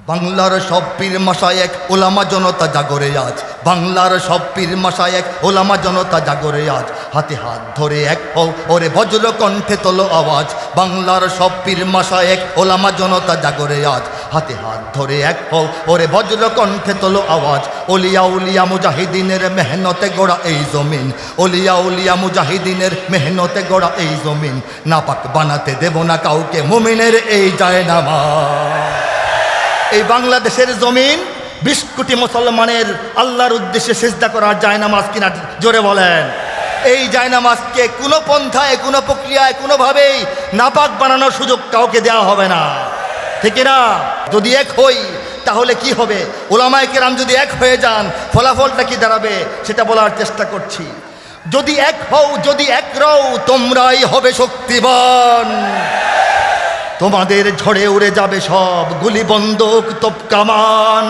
বাংলার সব পীর মাশায়েখ ওলামা জনতা জাগরে আজ, বাংলার সব পীর মাশায়েখ ওলামা জনতা জাগরে আজ। হাতে হাত ধরে এক হও ওরে বজ্র কণ্ঠে তোলো আওয়াজ, বাংলার সব পীর মাশায়েখ ওলামা জনতা জাগরে আজ। হাতে হাত ধরে এক হও ওরে বজ্র কণ্ঠে তোলো আওয়াজ। ওলিয়া উলিয়া মুজাহিদিনের মেহনতে গড়া এই জমিন, ওলিয়া উলিয়া মুজাহিদিনের মেহনতে গড়া এই জমিন। নাপাক বানাতে দেব না কাউকে মুমিনের এই জায়নামাজ। এই বাংলাদেশের জমিন 20 কোটি মুসলমানের আল্লাহর উদ্দেশ্যে সিজদা করার জায়নামাজ কিনা, জোরে বলেন। এই জায়নামাজকে কোনো পন্থায়, কোনো প্রক্রিয়ায়, কোনোভাবেই নাপাক বানানোর সুযোগ কাউকে দেওয়া হবে না, ঠিক না? যদি এক হই তাহলে কি হবে? ওলামায়ে কেরাম যদি এক হয়ে যান ফলাফলটা কি দাঁড়াবে সেটা বলার চেষ্টা করছি। যদি এক হও, যদি এক রও, তোমরাই হবে শক্তিবান। তোমাদের ঝড়ে উড়ে যাবে সব গুলি বন্দুক তোপ কামান।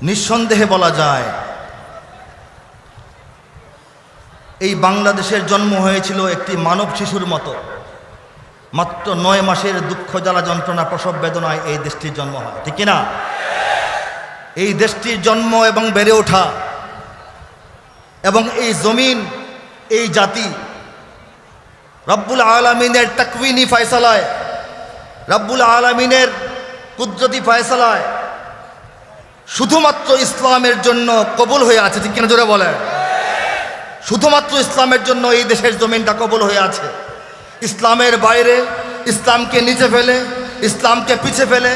নিঃসন্দেহে বলা যায় এই বাংলাদেশের জন্ম হয়েছিল একটি মানব শিশুর মতো। মাত্র 9 মাসের দুঃখ জ্বালা যন্ত্রণা প্রসব বেদনায় এই দেশটির জন্ম হয়, ঠিক না? এই দেশটির জন্ম এবং বেড়ে ওঠা এবং এই জমিন, এই জাতি রব্বুল আলামিনের তাকওয়িনী ফয়সালায়, রব্বুল আলামিনের কুদরতি ফয়সালায় শুধুমাত্র ইসলামের জন্য কবুল হয়ে আছে, ঠিক কিনা জোরে বলে? শুধুমাত্র ইসলামের জন্য এই দেশের জমিনটা কবুল হয়ে আছে। ইসলামের বাইরে, ইসলামকে নিচে ফেলে, ইসলামকে পিছে ফেলে,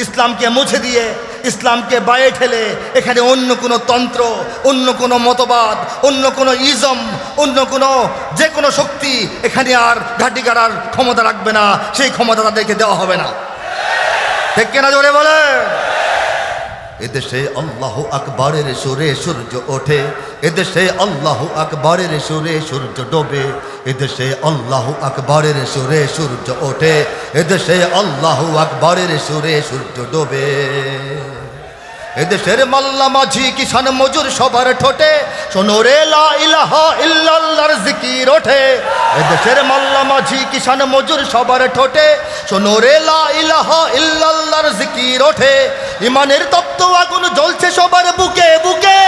ইসলামকে মুছে দিয়ে, ইসলামকে বাইরে ঠেলে এখানে অন্য কোনো তন্ত্র, অন্য কোনো মতবাদ, অন্য কোনো ইজম, অন্য কোনো যে কোনো শক্তি এখানে আর ঘাঁটি গাড়ার ক্ষমতা রাখবে না। সেই ক্ষমতা তাদেরকে দেওয়া হবে না, ঠিক কিনা জোরে বলে? এদেশে আল্লাহু আকবরের সুরে সূর্য ওঠে, এদেশে আল্লাহু আকবরের সুরে সূর্য ডোবে। এদেশে আল্লাহু আকবরের সুরে সূর্য ওঠে, এদেশে আল্লাহু আকবরের সুরে সূর্য ডোবে। এদেশের মাল্লা মাঝি কিষান মজুর সবার ঠোঁটে শোনো রে লা ইলাহা ইল্লাল্লাহর জিকির ওঠে। এদেশের মাল্লা মাঝি কিষান মজুর সবার ঠোঁটে শোনো রে লা ইলাহা ইল্লাল্লাহর জিকির ওঠে। ইমানের তপ্ত আগুন জ্বলছে সবার বুকে বুকে,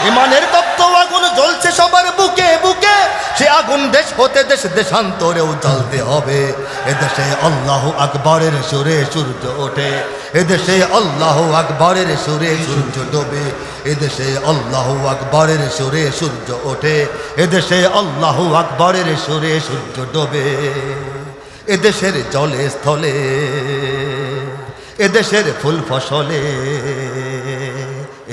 ইমানের তপ্ত আগুন জ্বলছে সবার বুকে বুকে। সে আগুন দেশ হতে দেশ দেশান্তরেও জ্বলতে হবে। এদেশে আল্লাহু আকবরের সুরে সূর্য ওঠে, এদেশে আল্লাহু আকবরের সুরে সূর্য ডোবে। এদেশে আল্লাহু আকবরের সুরে সূর্য ওঠে, এদেশে আল্লাহু আকবরের সুরে সূর্য ডোবে। এদেশের জলে স্থলে, এদেশের ফুল ফসলে,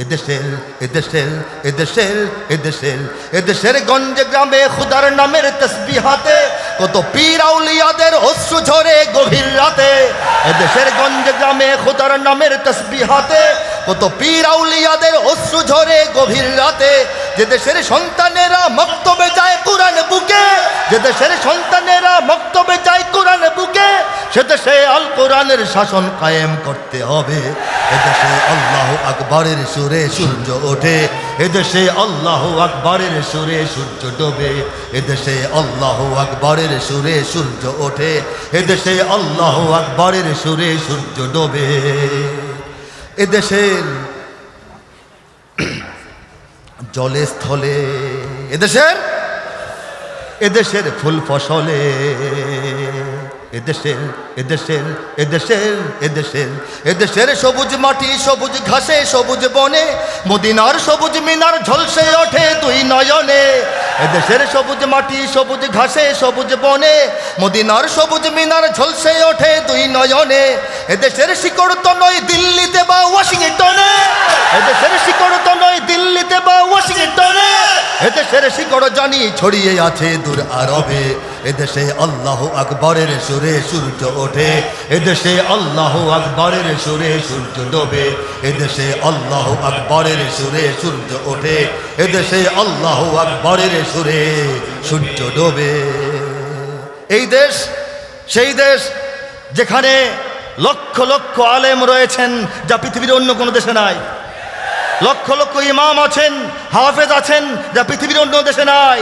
এদেশের এদেশের এদেশের এদেশের এদেশের গঞ্জে গ্রামে খুদার নামের তসবিহাতে কত পীর আউলিয়াদের অশ্রু ঝরে গভীর রাতে। এদেশের গঞ্জে গ্রামে খুদার নামের তসবিহাতে কত পীর আউলিয়াদের অশ্রু ঝরে গভীর রাতে। যে দেশের সন্তানেরা মক্তবে যায় কোরআন বুকে, যে দেশের সন্তানেরা মক্তবে যায় কোরআন বুকে, সে দেশে আল কোরআনের শাসন কায়েম করতে হবে। এদেশে আল্লাহু আকবরের সুরে সূর্য ওঠে, এদেশে আল্লাহু আকবরের সুরে সূর্য ডোবে। এদেশে আল্লাহু আকবরের সুরে সূর্য ওঠে, এদেশে আল্লাহু আকবরের সুরে সূর্য ডোবে। এদেশের জলে স্থলে, এদেশের এদেশের ফুল ফসলে, এদেশের এদেশের এদেশের এদেশের এদেশের সবুজ মাটি সবুজ ঘাসে সবুজ বনে, মদিনার সবুজ মিনার ঝলসে ওঠে দুই নয়নে। এদেশের সবুজ মাটি সবুজ ঘাসে সবুজ বনে, মদিনার সবুজ মিনার ঝলসে ওঠে দুই নয়নে। এদেশের শিকড় তো নয় দিল্লিতে বা ওয়াশিংটনে, এদেশের শিকড় তো নয় দিল্লিতে বা ওয়াশিংটনে, এদেশের শিকড় জানি ছড়িয়ে আছে দূর আরবে। এদেশে আল্লাহু আকবরের সুরে সূর্য ওঠে, এদেশে আল্লাহু আকবরের সুরে সূর্য ডোবে। এদেশে আল্লাহু আকবরের সুরে সূর্য ওঠে, এদেশে আল্লাহু আকবরের সুরে সূর্য ডোবে। এই দেশ সেই দেশ যেখানে লক্ষ লক্ষ আলেম রয়েছেন যা পৃথিবীর অন্য কোনো দেশে নাই। লক্ষ লক্ষ ইমাম আছেন, হাফেজ আছেন যা পৃথিবীর অন্য দেশে নাই।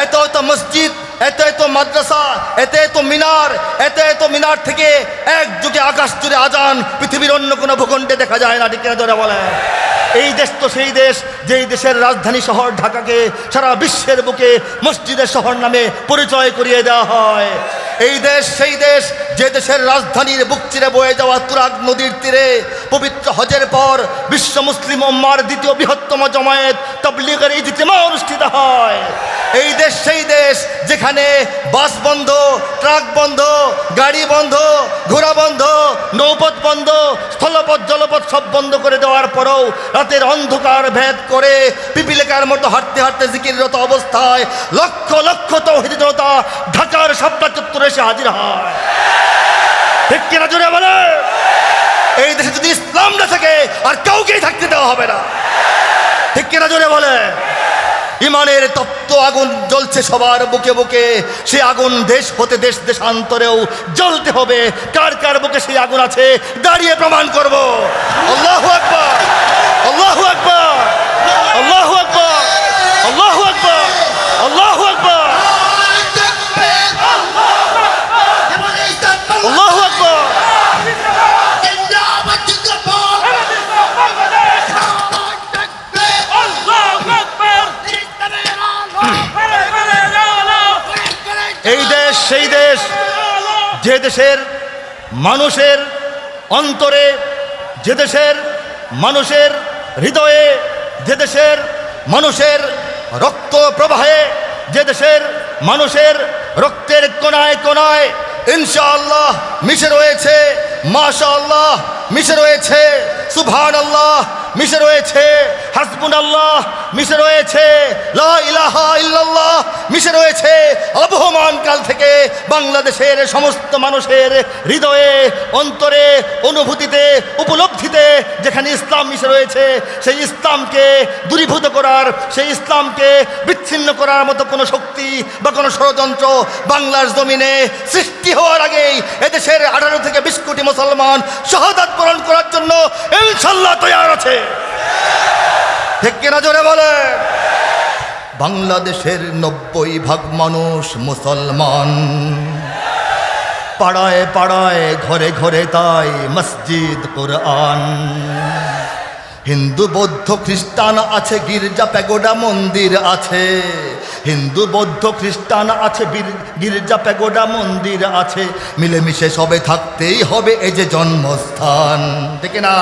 এত এত মসজিদ এত এত মাদ্রাসা, এত এত মিনার, এত এত মিনার থেকে এক যুগে আকাশ জুড়ে আজান পৃথিবীর অন্য কোনো ভূখণ্ডে দেখা যায় না, ঠিক না বলে? এই দেশ তো সেই দেশ যেই দেশের রাজধানী শহর ঢাকাকে সারা বিশ্বের বুকে মসজিদের শহর নামে পরিচয় করিয়ে দেওয়া হয়। এই দেশ সেই দেশ যে দেশের রাজধানীর বুক চিরে বয়ে যাওয়া তুরাগ নদীর তীরে পবিত্র হজের পর বিশ্ব মুসলিম উম্মার দ্বিতীয় বৃহত্তম জমায়েত তাবলীগের ইজতিমা অনুষ্ঠিত হয়। এই দেশ সেই দেশ যেখানে বাস বন্ধ, ট্রাক বন্ধ, গাড়ি বন্ধ, ঘোড়া বন্ধ, নৌপথ বন্ধ, স্থলপথ জলপথ সব বন্ধ করে দেওয়ার পরেও রাতের অন্ধকার ভেদ করে পিপিলিকার মতো হাঁটতে হাঁটতে জিকিররত অবস্থায় লক্ষ লক্ষ তাওহীদি জনতা ঢাকার শাপলা চত্বরে এসে হাজির হয়। ঠিক কিনা জোরে বলে? এই দেশে যদি ইসলাম না থাকে আর কাউকেই থাকতে দেওয়া হবে না, ঠিক কিনা জোরে বলে? ইমানের তপ্ত আগুন জ্বলছে সবার বুকে বুকে, সে আগুন দেশ হতে দেশ দেশান্তরেও জ্বলতে হবে। কার কার বুকে সেই আগুন আছে দাঁড়িয়ে প্রমাণ করব। আল্লাহু আকবার, আল্লাহু আকবার, আল্লাহু আকবার, আল্লাহু আকবার, আল্লাহু আকবার, আল্লাহু আকবার। এই দেশ সেই দেশ যে দেশের মানুষের অন্তরে, যে দেশের মানুষের হৃদয়ে, যে দেশের মানুষের রক্ত প্রবাহে, যে দেশের মানুষের রক্তের কোনায় কোনায় ইনশাআল্লাহ মিশে রয়েছে, মাশাআল্লাহ মিশে রয়েছে, সুবহানাল্লাহ মিশে রয়েছে, হাসবুনাল্লাহ মিশে রয়েছে, লা ইলাহা ইল্লাল্লাহ মিশে রয়েছে। আবহমান কাল থেকে বাংলাদেশের সমস্ত মানুষের হৃদয়ে, অন্তরে, অনুভূতিতে, উপলব্ধিতে যেখানে ইসলাম মিশে রয়েছে, সেই ইসলামকে দূরীভূত করার, সেই ইসলামকে বিচ্ছিন্ন করার মতো কোনো শক্তি বা কোনো ষড়যন্ত্র বাংলার জমিনে সৃষ্টি হওয়ার আগেই এদেশের 18 থেকে 20 কোটি মুসলমান শাহাদাত বরণ করার জন্য ইনশাআল্লাহ তৈয়ার আছে। ঠিক কিনা জোরে বলে? বাংলাদেশের 90% মানুষ মুসলমান, পাড়ায় পাড়ায় ঘরে ঘরে তাই মসজিদ কোরআন। হিন্দু বৌদ্ধ খ্রিস্টান আছে, গির্জা প্যাগোডা মন্দির আছে। হিন্দু বৌদ্ধ খ্রিস্টান আছে, গির্জা প্যাগোডা মন্দির আছে। মিলেমিশে সবে থাকতেই হবে, এই যে জন্মস্থান, ঠিক না?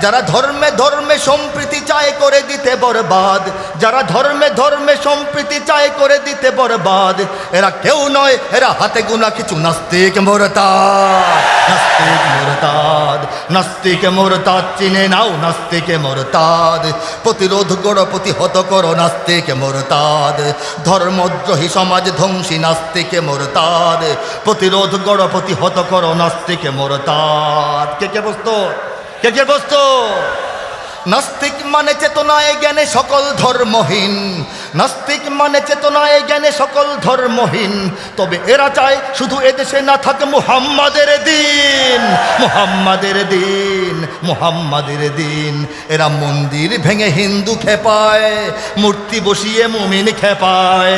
যারা ধর্মে ধর্মে সম্প্রীতি চায় করে দিতে বরবাদ, যারা ধর্মে ধর্মে সম্প্রীতি চায় করে দিতে বরবাদ, এরা কেউ নয়, এরা হাতে গোনা কিছু নাস্তিক মুরতাদ। নাস্তিক মুরতাদ, নাস্তিক মুরতাদ চিনে নাও, নাস্তিক মুরতাদ। প্রতিরোধ করো, প্রতিহত করো নাস্তিক মুরতাদ। ধর্মদ্রোহী সমাজ ধ্বংসী নাস্তিক মুরতাদ। প্রতিরোধ করো, প্রতিহত করো নাস্তিক মুরতাদ। কে কে বস্তু? কে কে বস্তু? নাস্তিক মানে চেতনায় জ্ঞানে সকল ধর্মহীন। নাস্তিক মানে চেতনায় জ্ঞানে সকল ধর্মহীন। তবে এরা চায় শুধু এদেশে না থাকে মুহাম্মাদের দিন, মুহাম্মাদের দিন, মুহাম্মাদের দিন। এরা মন্দির ভেঙে হিন্দু খেপায়, মূর্তি বসিয়ে মুমিন খেপায়।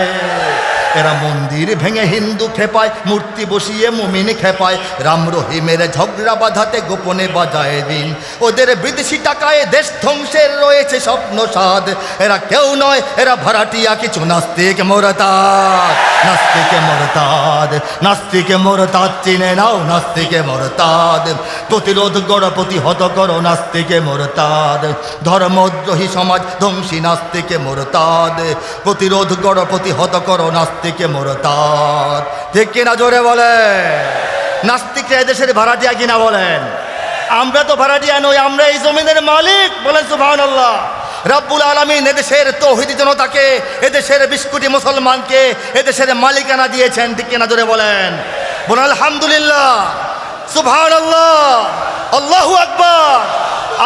এরা মন্দির ভেঙে হিন্দু খেপায়, মূর্তি বসিয়ে মুমিন খেপায়। রাম রহিমের ঝগড়া বাঁধাতে গোপনে বাজায় দিন। ওদের বিদেশি টাকায় দেশ ধ্বংসের রয়েছে স্বপ্ন সাদ। এরা কেউ নয়, এরা ভাড়াটিয়া কিছু নাস্তিক মুরতাদ। নাস্তিক মুরতাদ, নাস্তিক মুরতাদ চিনে নাও, নাস্তিক মুরতাদ। প্রতিরোধ করো, প্রতিহত করো নাস্তিক মুরতাদ। ধর্মদ্রোহী সমাজ ধ্বংসী নাস্তিক মুরতাদ। প্রতিরোধ করো, প্রতিহত করো নাস্তিক মুরতাদ। ঠিক কিনা জোরে বলে? নাস্তিকরা এদেশের ভাড়াটিয়া কিনা বলেন? আমরা তো ভাড়াটিয়া নই, আমরা এই জমিনের মালিক। বলেন সুবহানাল্লাহ। রব্বুল আলামিন এদেশের তাওহীদি জনতাকে, এদেশের 20 কোটি মুসলমানকে এদেশের মালিকানা দিয়েছেন। ঠিক কিনা জোরে বলেন? বলেন আলহামদুলিল্লাহ, সুবহানাল্লাহ, আল্লাহু আকবার।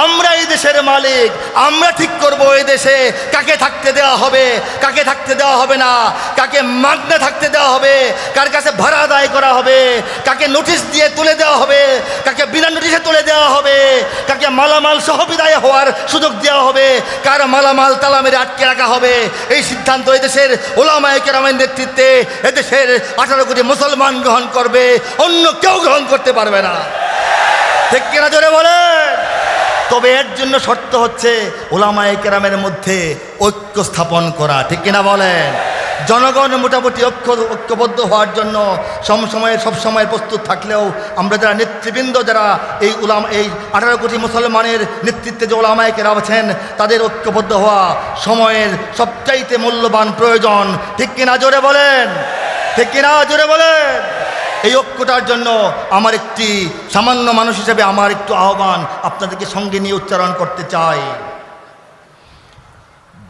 আমরা এই দেশের মালিক, আমরা ঠিক করব এই দেশে কাকে থাকতে দেওয়া হবে, কাকে থাকতে দেওয়া হবে না, কাকে মাগনা থাকতে দেওয়া হবে, কার কাছে ভাড়া আদায় করা হবে, কাকে নোটিশ দিয়ে তুলে দেওয়া হবে, কাকে বিনা নোটিশে তুলে দেওয়া হবে, কাকে তাকে মালামাল সহ বিদায় হওয়ার সুযোগ দেওয়া হবে, কার মালামাল তালা মেরে আটকে রাখা হবে। এই সিদ্ধান্ত এদেশের ওলামায়ে কেরামের নেতৃত্বে এদেশের 18 কোটি মুসলমান গ্রহণ করবে, অন্য কেউ গ্রহণ করতে পারবে না। ঠিক কিনা জোরে বলেন? তবে এর জন্য শর্ত হচ্ছে ওলামায়ে কেরামের মধ্যে ঐক্য স্থাপন করা। ঠিক কিনা বলেন? জনগণ মোটামুটি ঐক্যবদ্ধ হওয়ার জন্য সবসময় প্রস্তুত থাকলেও আমরা যারা নেতৃবৃন্দ, যারা এই 18 কোটি মুসলমানের নেতৃত্বে যে ওলামায়ে কেরাম আছেন, তাদের ঐক্যবদ্ধ হওয়া সময়ের সবচাইতে মূল্যবান প্রয়োজন। ঠিক কিনা জোরে বলেন? ঠিক কিনা জোরে বলেন? এই ঐক্যটার জন্য আমার একটি সামান্য মানুষ হিসেবে আমার একটু আহ্বান আপনাদেরকে সঙ্গে নিয়ে উচ্চারণ করতে চাই।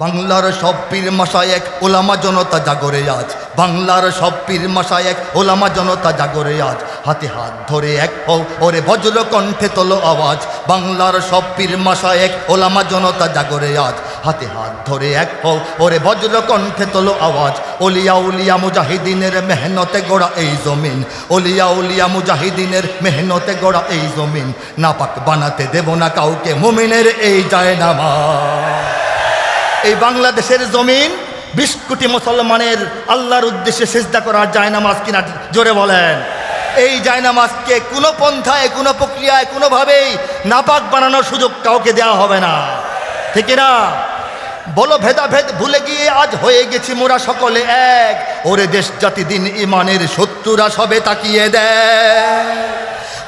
বাংলার সব পীর মাশায়েখ ওলামা জনতা জাগরে আজ, বাংলার সব পীর মাশায়েখ ওলামা জনতা জাগরে আজ, হাতে হাত ধরে এক হও ওরে বজ্র কণ্ঠে তোলো আওয়াজ। বাংলার সব পীর মাশায়েখ ওলামা জনতা জাগরে আজ, হাতে হাত ধরে এক হও ওরে বজ্র কণ্ঠে তোলো আওয়াজ। ওলিয়া উলিয়া মুজাহিদিনের মেহনতে গড়া এই জমিন, ওলিয়া উলিয়া মুজাহিদিনের মেহনতে গড়া এই জমিন, নাপাক বানাতে দেব না কাউকে মুমিনের এই জায়নামাজ। এই বাংলাদেশের জমিন 20 কোটি মুসলমানের আল্লাহর উদ্দেশ্যে সিজদা করার জায়নামাজ কিনা জোরে বলেন? এই জায়নামাজকে কোনো পন্থায়, কোনো প্রক্রিয়ায়, কোনোভাবেই নাপাক বানানোর সুযোগ কাউকে দেওয়া হবে না। ঠিক না? বলো ভেদাভেদ ভুলে গিয়ে আজ হয়ে গেছি মোরা সকলে এক, ওরে দেশ জাতি দিন ইমানের শত্রুরা সবে তাকিয়ে দেয়।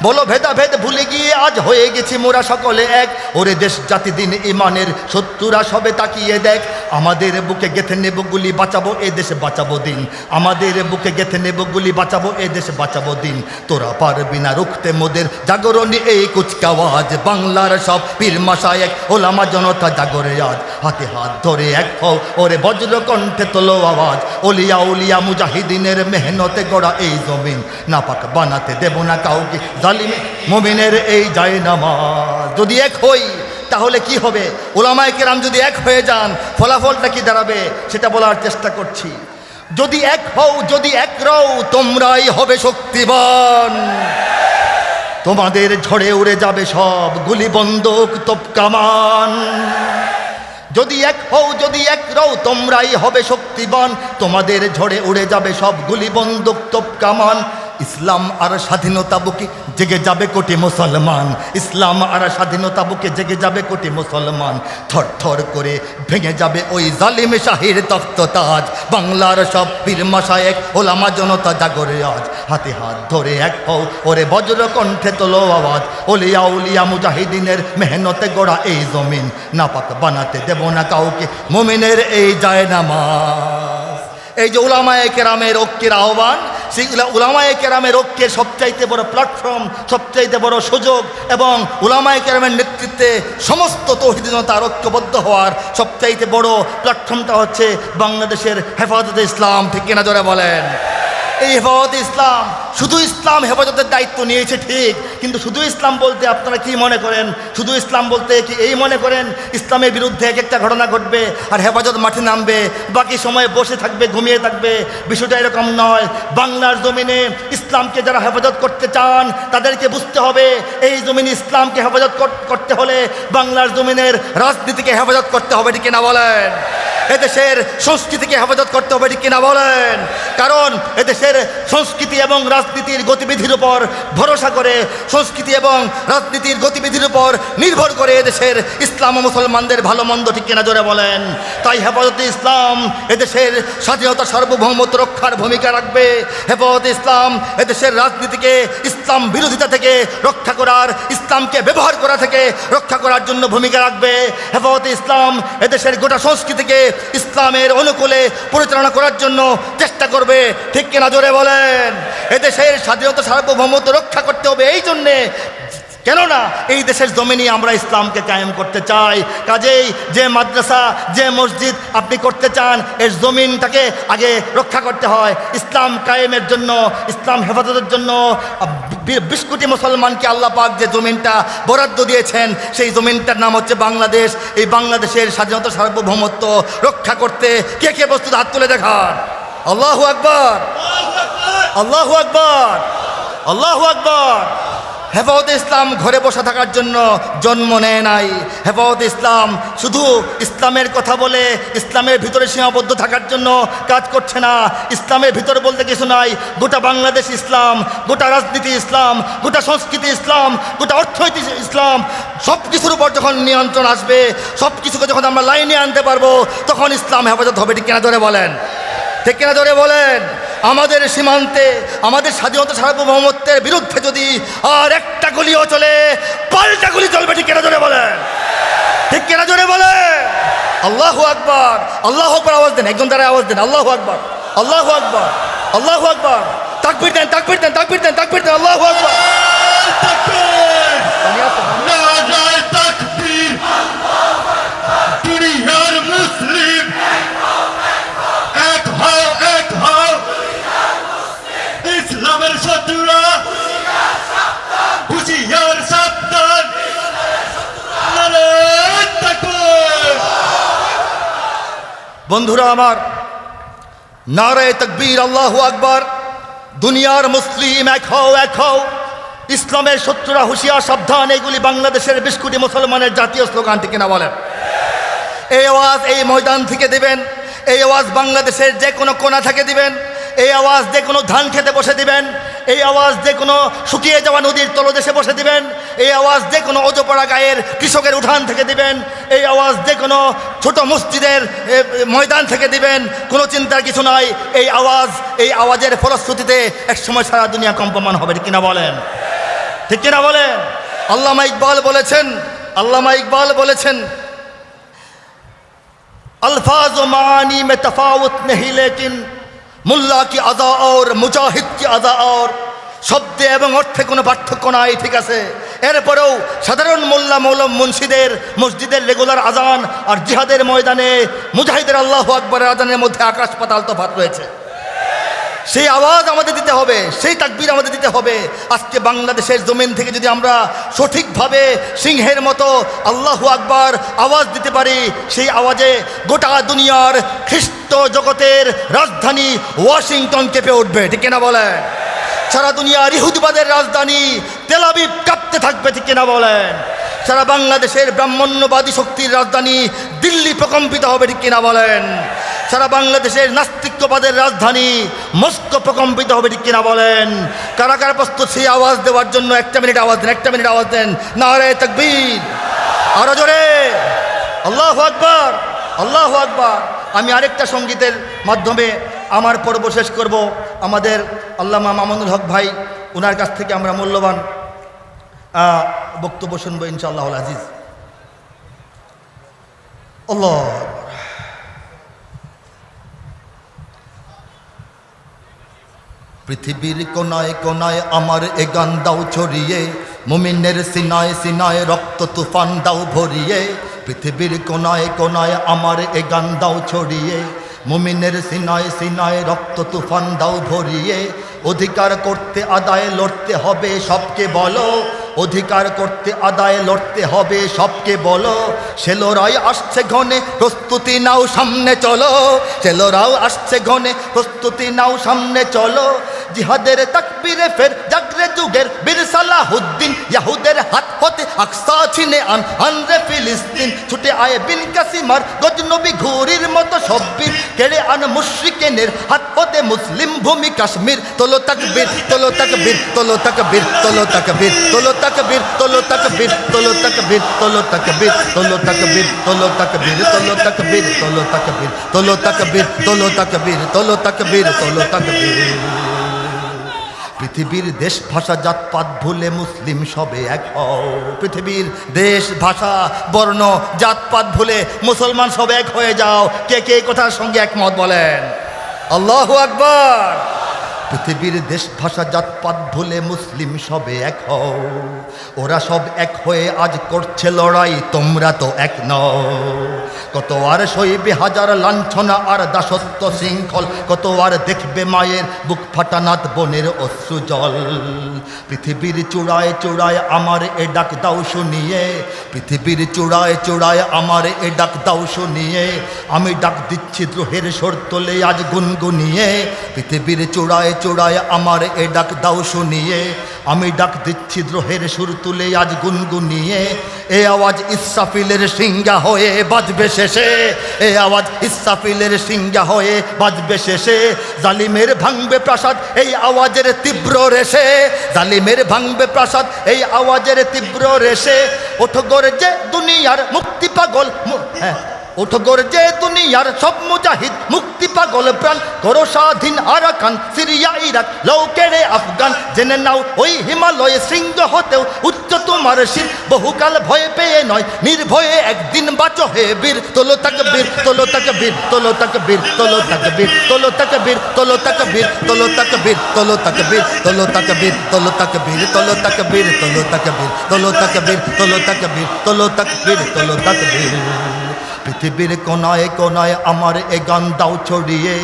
বলো ভেদাভেদ ভুলে গিয়ে আজ হয়ে গেছি মোরা সকলে এক, ওরে দেশ জাতি দিন ইমানের শত্রুরা সবে তাকিয়ে দেখ। আমাদের বুকে গেথে নেব গুলি, বাঁচাবো এ দেশ বাঁচাবো দিন, আমাদের বুকে গেথে নেব গুলি, বাঁচাবো এ দেশ বাঁচাবো দিন। তোরা পারবি না রুখতে মোদের জাগরণী এই কুচকাওয়াজ। বাংলার সব পীর মাশায়েখ ওলামা জনতা জাগরে আজ, হাতে হাত ধরে এক হও ওরে বজ্র কণ্ঠে তোলো আওয়াজ। ওলিয়া উলিয়া মুজাহিদিনের মেহনতে গড়া এই জমিন, নাপাক বানাতে দেব না কাউকে জালিম মুমিনের এই জায়নামাজ। যদি এক হই তাহলে কি হবে? ওলামায়ে কেরাম যদি এক হয়ে যান ফলাফলটা কি দাঁড়াবে সেটা বলার চেষ্টা করছি। যদি এক হও, যদি এক রও, তোমরাই হবে শক্তিবান। তোমাদের ঝড়ে উড়ে যাবে সব গুলি বন্দুক তোপ কামান। যদি এক হও, যদি এক রও, তোমরাই হবে শক্তিবান। তোমাদের ঝড়ে উড়ে যাবে সব গুলি বন্দুক তোপ কামান। ইসলাম আর স্বাধীনতা বুকে জেগে যাবে কোটি মুসলমান, ইসলাম আর স্বাধীনতা বুকে জেগে যাবে কোটি মুসলমান। থর থর করে ভেঙে যাবে ওই জালিম শাহীর তখ্ত তাজ। বাংলার সব পীর মাশায়েখ ওলামা জনতা জাগরে আজ, হাতে হাত ধরে এক হও ওরে বজ্র কণ্ঠে তোলো আওয়াজ। ওলিয়া উলিয়া মুজাহিদিনের মেহনতে গড়া এই জমিন, নাপাক বানাতে দেব না কাউকে মুমিনের এই জায়নামাজ। এই যে উলামায়ে কেরামের ঐক্যের আহ্বান, সেই উলামায়ে কেরামের ঐক্যের সবচাইতে বড় প্ল্যাটফর্ম, সবচাইতে বড় সুযোগ, এবং উলামায়ে কেরামের নেতৃত্বে সমস্ত তৌহিদি জনতার ঐক্যবদ্ধ হওয়ার সবচাইতে বড় প্ল্যাটফর্মটা হচ্ছে বাংলাদেশের হেফাজতে ইসলাম। ঠিক কিনা জোরে বলেন? এই হেফাজতে ইসলাম শুধু ইসলাম হেফাজতের দায়িত্ব নিয়েছে ঠিক, কিন্তু শুধু ইসলাম বলতে আপনারা কি মনে করেন? শুধু ইসলাম বলতে কি এই মনে করেন ইসলামের বিরুদ্ধে এক একটা ঘটনা ঘটবে আর হেফাজত মাঠে নামবে, বাকি সময় বসে থাকবে, ঘুমিয়ে থাকবে? বিষয়টা এরকম নয়। বাংলার জমিনে ইসলামকে যারা হেফাজত করতে চান তাদেরকে বুঝতে হবে এই জমিনে ইসলামকে হেফাজত করতে হলে বাংলার জমিনের রাজনীতিকে হেফাজত করতে হবে। ঠিক কিনা বলেন? এদেশের সংস্কৃতিকে হেফাজত করতে হবে। ঠিক কিনা বলেন? কারণ এদেশের সংস্কৃতি এবং রাজনীতির গতিবিধির উপর ভরসা করে, সংস্কৃতি এবং রাজনীতির গতিবিধির উপর নির্ভর করে এদেশের ইসলাম ও মুসলমানদের ভালো মন্দ। ঠিক কিনা জোরে বলেন? তাই হেফাজতে ইসলাম এদেশের স্বাধীনতা সার্বভৌমত্ব রক্ষার ভূমিকা রাখবে। হেফাজতে ইসলাম এদেশের রাজনীতিকে ইসলাম বিরোধিতা থেকে রক্ষা করার, ইসলামকে ব্যবহার করা থেকে রক্ষা করার জন্য ভূমিকা রাখবে। হেফাজতে ইসলাম এদেশের গোটা সংস্কৃতিকে ইসলামের অনুকূলে পরিচালনা করার জন্য চেষ্টা করবে। ঠিক কিনা জোরে বলেন? এদেশের স্বাধীনতা সার্বভৌমত্ব রক্ষা করতে হবে এই জন্যে, কেননা এই দেশের জমিনে আমরা ইসলামকে কায়েম করতে চাই। কাজেই যে মাদ্রাসা, যে মসজিদ আপনি করতে চান, এর জমিনটাকে আগে রক্ষা করতে হয়। ইসলাম কায়েমের জন্য, ইসলাম হেফাজতের জন্য 20 কোটি মুসলমানকে আল্লাহ পাক যে জমিনটা বরাদ্দ দিয়েছেন, সেই জমিনটার নাম হচ্ছে বাংলাদেশ। এই বাংলাদেশের স্বাধীনতা সার্বভৌমত্ব রক্ষা করতে কে কে প্রস্তুত? হাত তুলে দেখান। আল্লাহু আকবার, আল্লাহু আকবার, আল্লাহু আকবার। হেফাজতে ইসলাম ঘরে বসে থাকার জন্য জন্ম নেয় নাই। হেফাজতে ইসলাম শুধু ইসলামের কথা বলে ইসলামের ভিতরে সীমাবদ্ধ থাকার জন্য কাজ করছে না। ইসলামের ভিতরে বলতে কিছু নাই, গোটা বাংলাদেশ ইসলাম, গোটা রাজনীতি ইসলাম, গোটা সংস্কৃতি ইসলাম, গোটা অর্থনীতি ইসলাম। সব কিছুর উপর যখন নিয়ন্ত্রণ আসবে, সব কিছুকে যখন আমরা লাইনে আনতে পারবো, তখন ইসলাম হেফাজত হবে। ঠিক কিনা ধরে বলেন, ঠিক কিনা ধরে বলেন। আমাদের সীমান্তে আমাদের স্বাধীনতা সার্বভৌমত্বের বিরুদ্ধে যদি আর একটা গুলিও চলে, পাল্টা গুলি চলবে। ঠিক কিনা ধরে বলেন, ঠিক কিনা ধরে বলে। আল্লাহু আকবার, আল্লাহু আকবার আওয়াজ দেন, একজন দ্বারা আওয়াজ দেন, আল্লাহু আকবার, আল্লাহু আকবার, আল্লাহু আকবার। তাকবীর দেন, তাকবীর দেন, তাকবীর দেন, তাকবীর দেন, আল্লাহু আকবার। ইসলামের শত্রুরা হুঁশিয়ার সাবধান। নারায়ে তাকবীর। বন্ধুরা আমার, নারায়ে তাকবীর, আল্লাহু আকবার। দুনিয়ার মুসলিম এক হও, এক হও। ইসলামের শত্রুরা হুঁশিয়ার সাবধান। এগুলি বাংলাদেশের 20 কোটি মুসলমানের জাতীয় স্লোগান। ঠিক কিনা বলেন। এই আওয়াজ এই ময়দান থেকে দিবেন, এই আওয়াজ বাংলাদেশের যে কোনো কোণা থেকে দিবেন, এই আওয়াজ যে কোনো ধান খেতে বসে দিবেন, এই আওয়াজ যে কোনো শুকিয়ে যাওয়া নদীর তলদেশে বসে দিবেন, এই আওয়াজ যে কোনো অজপড়া গায়ের কৃষকের উঠান থেকে দিবেন, এই আওয়াজ যে কোনো ছোট মসজিদের ময়দান থেকে দিবেন। কোনো চিন্তার কিছু নাই। এই আওয়াজের ফলশ্রুতিতে একসময় সারা দুনিয়া কম্পমান হবে। ঠিক কিনা বলেন, ঠিক কিনা বলেন। আল্লামা ইকবাল বলেছেন, আল্লামা ইকবাল বলেছেন, अल्फाज व मानी में तफावत नहीं लेकिन मुल्ला की अदा और मुजाहिद की अदा और। শব্দে এবং অর্থে কোনো পার্থক্য নাই, ঠিক আছে। এরপরেও সাধারণ মোল্লা মৌলম মুন্সিদের মসজিদের রেগুলার আজান আর জিহাদের ময়দানে মুজাহিদের আল্লাহু আকবরের আজানের মধ্যে আকাশ পাতাল তফাৎ রয়েছে। সেই আওয়াজ আমাদের দিতে হবে, সেই তাকবীর আমাদের দিতে হবে। আজকে বাংলাদেশের জমিন থেকে যদি আমরা সঠিকভাবে সিংহের মতো আল্লাহু আকবার আওয়াজ দিতে পারি, সেই আওয়াজে গোটা দুনিয়ার খ্রিস্ট জগতের রাজধানী ওয়াশিংটন কেঁপে উঠবে। ঠিক কিনা বলেন। সারা দুনিয়ার ইহুদিবাদের রাজধানী তেল আবিব কাঁপতে থাকবে। ঠিক কিনা বলেন। সারা বাংলাদেশের ব্রাহ্মণ্যবাদী শক্তির রাজধানী দিল্লি প্রকম্পিত হবে। ঠিক কিনা বলেন। সারা বাংলাদেশের নাস্তিক্যবাদের রাজধানী মস্কো প্রকম্পিত হবে। ঠিক কিনা বলেন। কারা কারা প্রস্তুত সেই আওয়াজ দেওয়ার জন্য? একটা মিনিট আওয়াজ দেন, একটা মিনিট আওয়াজ দেন। নারায়ে তাকবীর, আরো জোরে আল্লাহু আকবার, আল্লাহু আকবার। আমি আরেকটা সঙ্গীতের মাধ্যমে আমার পর্ব শেষ করব। আমাদের আল্লামা মামুনুল হক ভাই, ওনার কাছ থেকে আমরা মূল্যবান বক্তব্য শুনবো ইনশাআল্লাহুল আজিজ। আল্লাহ। পৃথিবীর কোনায় কোনায় আমার এ গান দাও ছড়িয়ে, মুমিনের সিনায় সিনায় রক্ত তুফান দাও ভরিয়ে। পৃথিবীর কোনায় কোনায় আমার এ গান দাও ছড়িয়ে, মুমিনের সিনায় সিনায় রক্ত তুফান দাও ভরিয়ে। অধিকার করতে আদায় লড়তে হবে সবকে বলো, অধিকার করতে আদায় লড়তে হবে সবকে বলো। সে লড়াই আসছে ঘনে, প্রস্তুতি নাও সামনে চলো। সে লড়াই আসছে ঘনে, প্রস্তুতি নাও সামনে চলো। জিহাদের তাকবীরে ফের জাগরে যুগের বীর সালাহুদ্দিন, ইয়াহুদের হাত হতে আকসা ছিনে আন রে ফিলিস্তিন। ছুটে আয় বিন কাসিমার গজনবী ঘুরির মতো সব বীর, কেড়ে আন মুশরিকেনের হাত হতে মুসলিম ভূমি কাশ্মীর। তোলো তাকবীর, তোলো তাকবীর, তোলো তাকবীর, তোলো তাকবীর, তোলো তাকবীর, তোলো তাকবীর, তোলো তাকবীর, তোলো তাকবীর, তোলো তাকবীর, তোলো তাকবীর, তোলো তাকবীর, তোলো তাকবীর, তোলো তাকবীর, তোলো তাকবীর, তোলো তাকবীর, তোলো তাকবীর। পৃথিবীর দেশ ভাষা জাতপাত ভুলে মুসলিম সবে এক হও। পৃথিবীর দেশ ভাষা বর্ণ জাতপাত ভুলে মুসলমান সবে এক হয়ে যাও। কে কে কথার সঙ্গে একমত বলেন? আল্লাহু আকবার। পৃথিবীর দেশ ভাষা জাতপাত ভুলে মুসলিম সবে এক হও। ওরা সব এক হয়ে আজ করছে লড়াই, তোমরা তো এক নও। কত আর সইবে হাজার লাঞ্ছনা আর দাসত্ব শৃঙ্খল, কত আর দেখবে মায়ের বুক ফাটা নাত বোনের অশ্রু জল। পৃথিবীর চূড়ায় চূড়ায় আমার এ ডাক দাও শুনিয়ে, পৃথিবীর চূড়ায় চূড়ায় আমার এ ডাক দাও শুনিয়ে। আমি ডাক দিচ্ছি দ্রোহের স্বর তোলে আজ গুনগুনিয়ে। পৃথিবীর চূড়ায় চূড়ায় আমার এ ডাক দাও শুনিয়ে, আমি ডাক দিচ্ছি দ্রোহের সুর তুলে আজ গুনগুনিয়ে। এ আওয়াজ ইসরাফিলের সিংহা হয়ে বাজবে শেষে, এ আওয়াজ ইসরাফিলের সিংহা হয়ে বাজবে শেষে। জালিমের ভাঙবে প্রাসাদ এই আওয়াজের তীব্র রেশে, জালিমের ভাঙবে প্রাসাদ এই আওয়াজের তীব্র রেশে। ওঠো গর্জে দুনিয়ার মুক্তি পাগল, হ্যাঁ ওঠো গর্জে দুনিয়ার সব মুজাহিদ মুক্তি পাগল প্রাণ, করো স্বাধীন আরাকান সিরিয়া ইরাক লৌকেরে আফগান। জেনে নাও ওই হিমালয়ে শৃঙ্গ হতেও উচ্চ তোমার শির, বহুকাল ভয় পেয়ে নয় নির্ভয়ে একদিন বাঁচো হে বীর। তোলো তাকবীর, তোলো তাকবীর, তোলো তাকবীর, তোলো তাকবীর, তোলো তাকবীর, তোলো তাকবীর, তোলো তাকবীর, তোলো তাকবীর, তোলো তাকবীর, তোলো তাকবীর, তোলো তাকবীর, তোলো তাকবীর, তোলো তাকবীর, তোলো তাকবীর, তোলো তাকবীর, তোলো তাকবীর। পৃথিবীর কোনায় কোনায় আমার এ গান দাও ছড়িয়ে,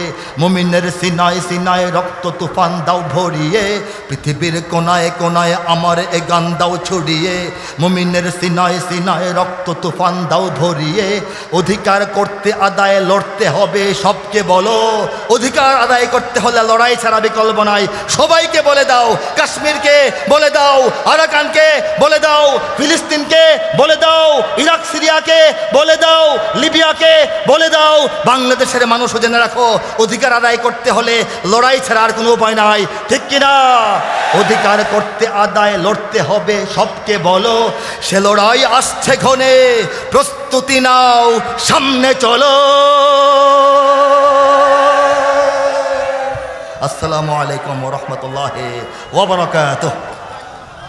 মুমিনের সিনায় সিনায় রক্ত তুফান দাও ভরিয়ে। পৃথিবীর কোনায় কোনায় আমার এ গান দাও ছড়িয়ে, মুমিনের সিনায় সিনায় রক্ত তুফান দাও ভরিয়ে। অধিকার করতে আদায় লড়তে হবে সবকে বলো, অধিকার আদায় করতে হলে লড়াই ছাড়া বিকল্প নাই। সবাইকে বলে দাও, কাশ্মীরকে বলে দাও, আরাকানকে বলে দাও, ফিলিস্তিনকে বলে দাও, ইরাক সিরিয়াকে বলে দাও, লিবিয়াকে বলে দাও। বাংলাদেশের মানুষও জেনে রাখো, অধিকার আদায় করতে হলে লড়াই ছাড়া আর কোনো উপায় নাই, ঠিক কিনা? অধিকার করতে আদায় লড়তে হবে সবকে বলো, সে লড়াই আসছে ঘনে, প্রস্তুতি নাও সামনে চলো। আসসালামু আলাইকুম ওয়া রাহমাতুল্লাহি ওয়া বারাকাতুহু।